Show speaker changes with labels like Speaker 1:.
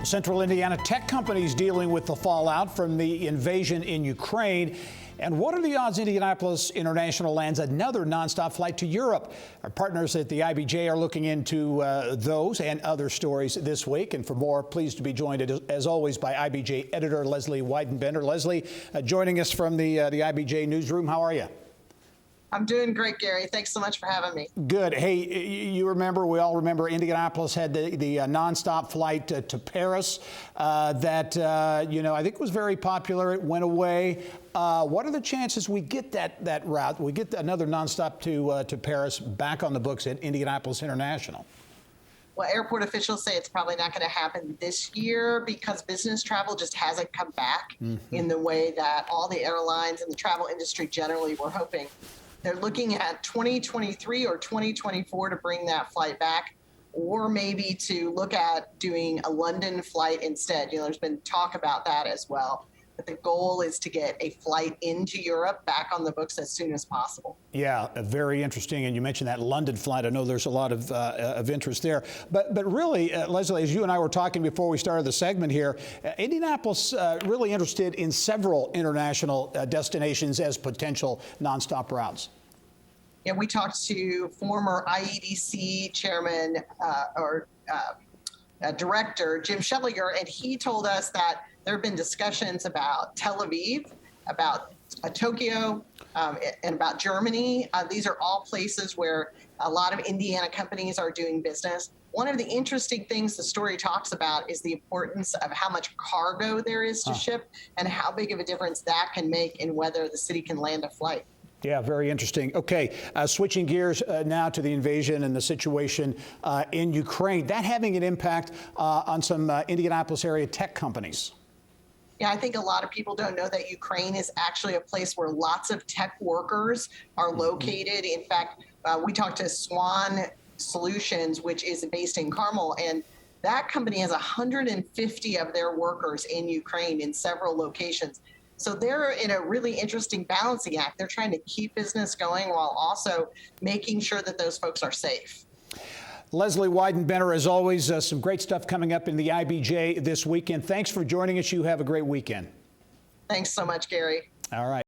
Speaker 1: Central Indiana tech companies dealing with the fallout from the invasion in Ukraine. And what are the odds Indianapolis International lands another nonstop flight to Europe? Our partners at the IBJ are looking into those and other stories this week. And for more, pleased to be joined, as always, by IBJ Editor Lesley Weidenbener. Lesley, joining us from the IBJ newsroom. How are you?
Speaker 2: I'm doing great, Gary. Thanks so much for having me.
Speaker 1: Good. Hey, you remember, we all remember Indianapolis had the nonstop flight to Paris that, I think was very popular. It went away. What are the chances we get that route, we get another nonstop to Paris back on the books at Indianapolis International?
Speaker 2: Well, airport officials say it's probably not going to happen this year because business travel just hasn't come back in the way that all the airlines and the travel industry generally were hoping. They're looking at 2023 or 2024 to bring that flight back, or maybe to look at doing a London flight instead. There's been talk about that as well. But the goal is to get a flight into Europe back on the books as soon as possible. Yeah,
Speaker 1: very interesting. And you mentioned that London flight. I know there's a lot of interest there. But really, Lesley, as you and I were talking before we started the segment here, Indianapolis really interested in several international destinations as potential nonstop routes.
Speaker 2: Yeah, we talked to former IEDC chairman director Jim Schelliger, and he told us that there have been discussions about Tel Aviv, about Tokyo, and about Germany. These are all places where a lot of Indiana companies are doing business. One of the interesting things the story talks about is the importance of how much cargo there is to ship and how big of a difference that can make in whether the city can land a flight.
Speaker 1: Yeah, very interesting. Okay, switching gears now to the invasion and the situation in Ukraine. That having an impact on some Indianapolis area tech companies.
Speaker 2: Yeah, I think a lot of people don't know that Ukraine is actually a place where lots of tech workers are located. In fact, we talked to Swan Solutions, which is based in Carmel, and that company has 150 of their workers in Ukraine in several locations. So they're in a really interesting balancing act. They're trying to keep business going while also making sure that those folks are safe.
Speaker 1: Lesley Weidenbener, as always, some great stuff coming up in the IBJ this weekend. Thanks for joining us. You have a great weekend.
Speaker 2: Thanks so much, Gary.
Speaker 1: All right.